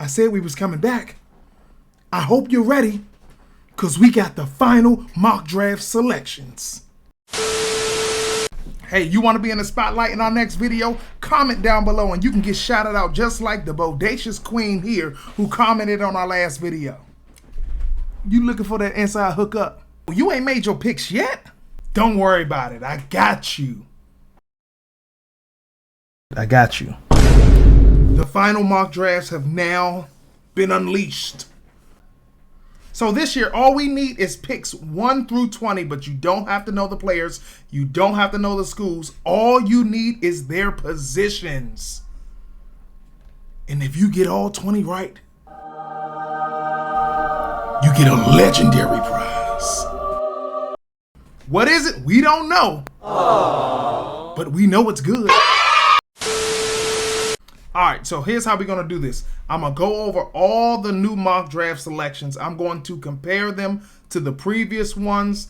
I said we was coming back. I hope you're ready, because we got the final mock draft selections. Hey, you want to be in the spotlight in our next video? Comment down below and you can get shouted out just like the bodacious queen here who commented on our last video. You looking for that inside hookup? You ain't made your picks yet? Don't worry about it. I got you. I got you. The final mock drafts have now been unleashed. So this year, all we need is picks 1 through 20, but you don't have to know the players. You don't have to know the schools. All you need is their positions. And if you get all 20 right, you get a legendary prize. What is it? We don't know. Aww. But we know it's good. Alright, so here's how we're going to do this. I'm going to go over all the new mock draft selections. I'm going to compare them to the previous ones.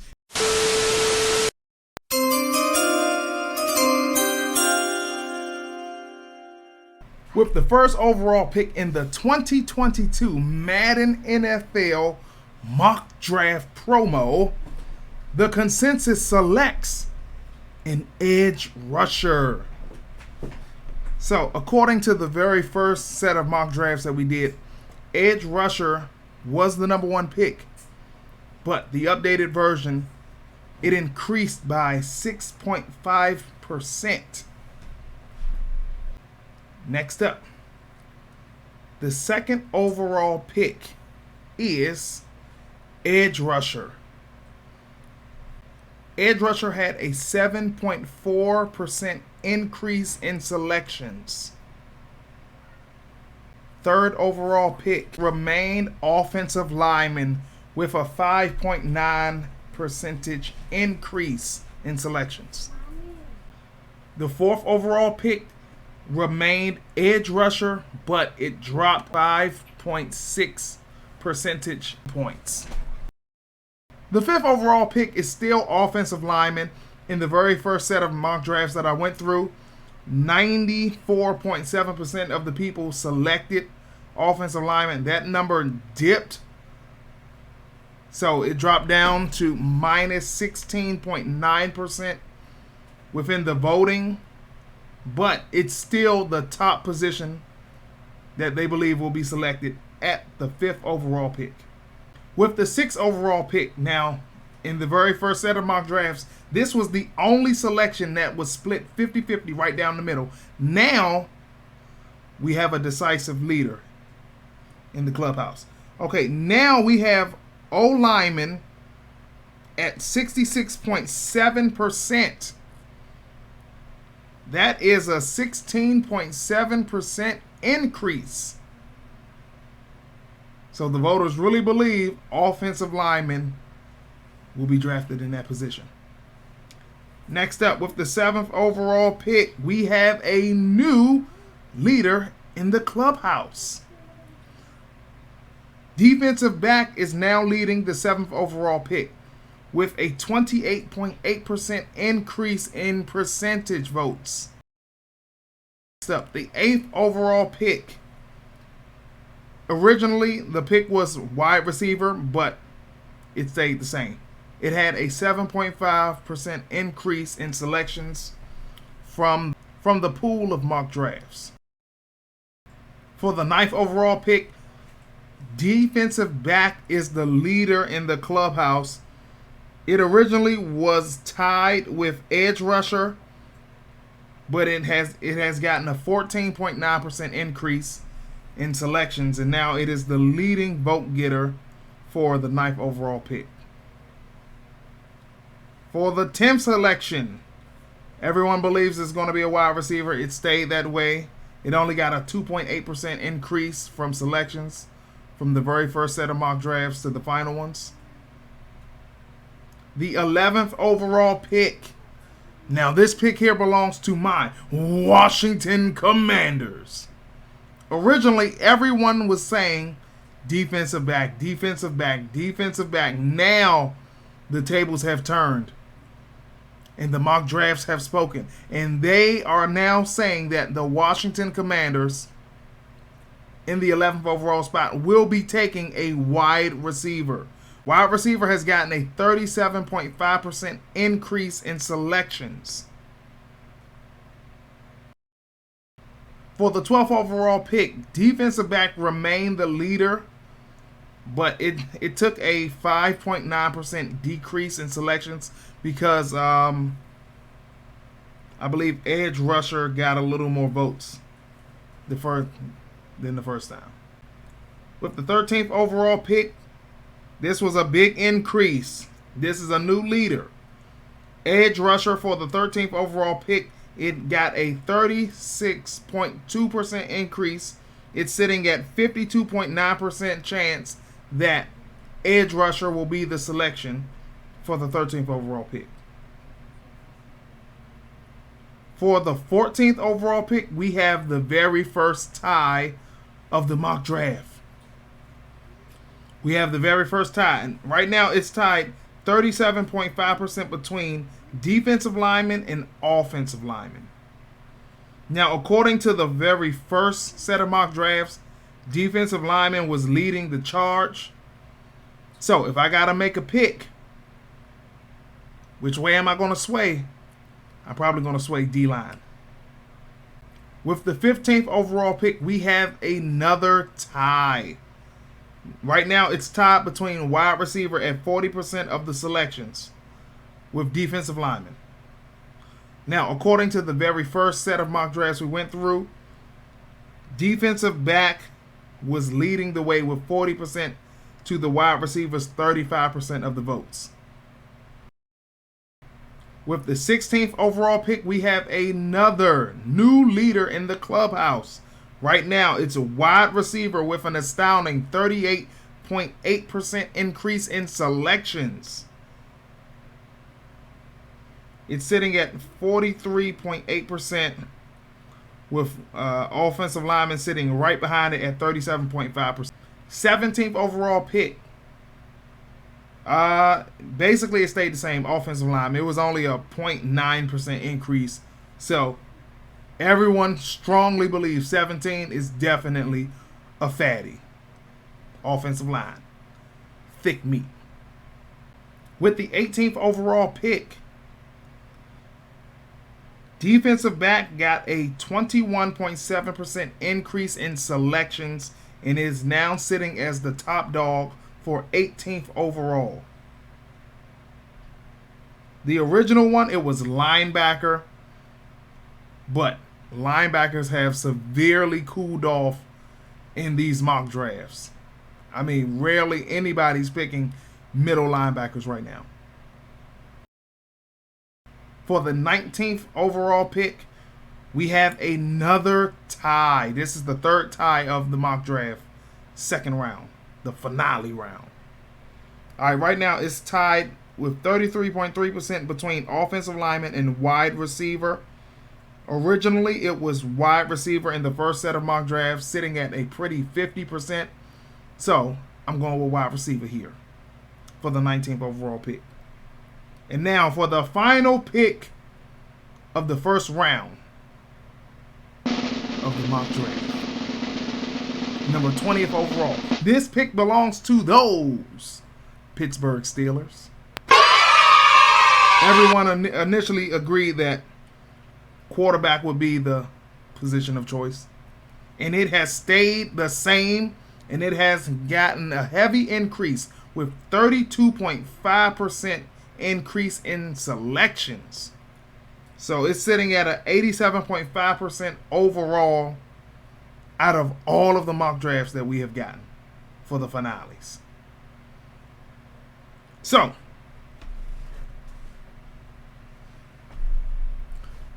With the first overall pick in the 2022 Madden NFL mock draft promo, the consensus selects an edge rusher. So, according to the very first set of mock drafts that we did, edge rusher was the #1 pick. But the updated version, it increased by 6.5%. Next up, the second overall pick is edge rusher. Edge rusher had a 7.4% increase in selections. Third overall pick remained offensive lineman with a 5.9% increase in selections. The fourth overall pick remained edge rusher, but it dropped 5.6 percentage points. The fifth overall pick is still offensive lineman. In the very first set of mock drafts that I went through, 94.7% of the people selected offensive lineman. That number dipped, so it dropped down to minus 16.9% within the voting, but it's still the top position that they believe will be selected at the 5th overall pick. With the 6th overall pick, now in the very first set of mock drafts, this was the only selection that was split 50-50 right down the middle. Now we have a decisive leader in the clubhouse. Okay, now we have O-lineman at 66.7%. That is a 16.7% increase. So the voters really believe offensive linemen will be drafted in that position. Next up, with the 7th overall pick, we have a new leader in the clubhouse. Defensive back is now leading the 7th overall pick with a 28.8% increase in percentage votes. Next up, the 8th overall pick. Originally, the pick was wide receiver, but it stayed the same. It had a 7.5% increase in selections from the pool of mock drafts. For the 9th overall pick, defensive back is the leader in the clubhouse. It originally was tied with edge rusher, but it has gotten a 14.9% increase in selections, and now it is the leading vote getter for the 9th overall pick. For the 10th selection, everyone believes it's going to be a wide receiver. It stayed that way. It only got a 2.8% increase from selections from the very first set of mock drafts to the final ones. The 11th overall pick. Now this pick here belongs to my Washington Commanders. Originally, everyone was saying defensive back, defensive back, defensive back. Now the tables have turned and the mock drafts have spoken. And they are now saying that the Washington Commanders in the 11th overall spot will be taking a wide receiver. Wide receiver has gotten a 37.5% increase in selections. For the 12th overall pick, defensive back remained the leader, but it took a 5.9% decrease in selections because I believe edge rusher got a little more votes than the first time. With the 13th overall pick, this was a big increase. This is a new leader. Edge rusher for the 13th overall pick, it got a 36.2% increase. It's sitting at 52.9% chance that edge rusher will be the selection for the 13th overall pick. For the 14th overall pick, we have the very first tie of the mock draft. We have the very first tie. And right now it's tied 37.5% between defensive linemen and offensive linemen. Now, according to the very first set of mock drafts, defensive lineman was leading the charge. So if I got to make a pick, which way am I going to sway? I'm probably going to sway D-line. With the 15th overall pick, we have another tie. Right now, it's tied between wide receiver at 40% of the selections with defensive linemen. Now, according to the very first set of mock drafts we went through, defensive back was leading the way with 40% to the wide receivers 35% of the votes. With the 16th overall pick, we have another new leader in the clubhouse. Right now, it's a wide receiver with an astounding 38.8% increase in selections. It's sitting at 43.8% with offensive linemen sitting right behind it at 37.5%. 17th overall pick. Basically, it stayed the same. Offensive lineman. It was only a 0.9% increase. So, everyone strongly believes 17 is definitely a fatty. Offensive line. Thick meat. With the 18th overall pick, defensive back got a 21.7% increase in selections and is now sitting as the top dog for 18th overall. The original one, it was linebacker, but linebackers have severely cooled off in these mock drafts. I mean, rarely anybody's picking middle linebackers right now. For the 19th overall pick, we have another tie. This is the third tie of the mock draft, second round, the finale round. All right, right now it's tied with 33.3% between offensive lineman and wide receiver. Originally, it was wide receiver in the first set of mock drafts, sitting at a pretty 50%. So I'm going with wide receiver here for the 19th overall pick. And now for the final pick of the first round of the mock draft. Number 20th overall. This pick belongs to those Pittsburgh Steelers. Everyone initially agreed that quarterback would be the position of choice. And it has stayed the same, and it has gotten a heavy increase with 32.5% increase in selections. So it's sitting at an 87.5% overall out of all of the mock drafts that we have gotten for the finales. So,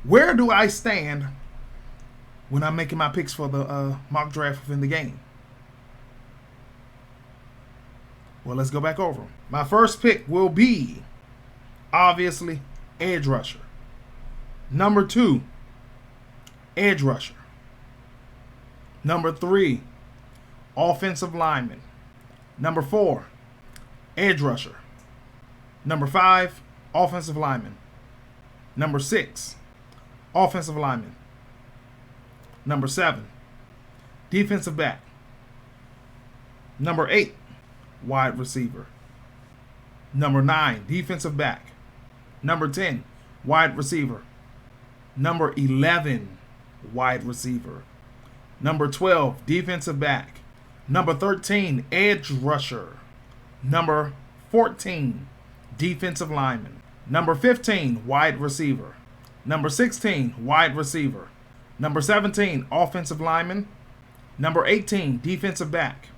where do I stand when I'm making my picks for the mock draft within the game? Well, let's go back over them. My first pick will be, obviously, edge rusher. Number 2, edge rusher. Number 3, offensive lineman. Number 4, edge rusher. Number 5, offensive lineman. Number 6, offensive lineman. Number 7, defensive back. Number 8, wide receiver. Number 9, defensive back. Number 10, wide receiver. Number 11, wide receiver. Number 12, defensive back. Number 13, edge rusher. Number 14, defensive lineman. Number 15, wide receiver. Number 16, wide receiver. Number 17, offensive lineman. Number 18, defensive back.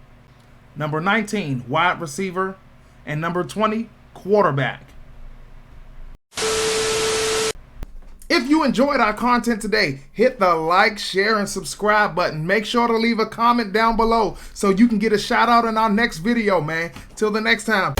Number 19, wide receiver. And number 20, quarterback. If you enjoyed our content today, hit the like, share, and subscribe button. Make sure to leave a comment down below so you can get a shout out in our next video, man. Till the next time.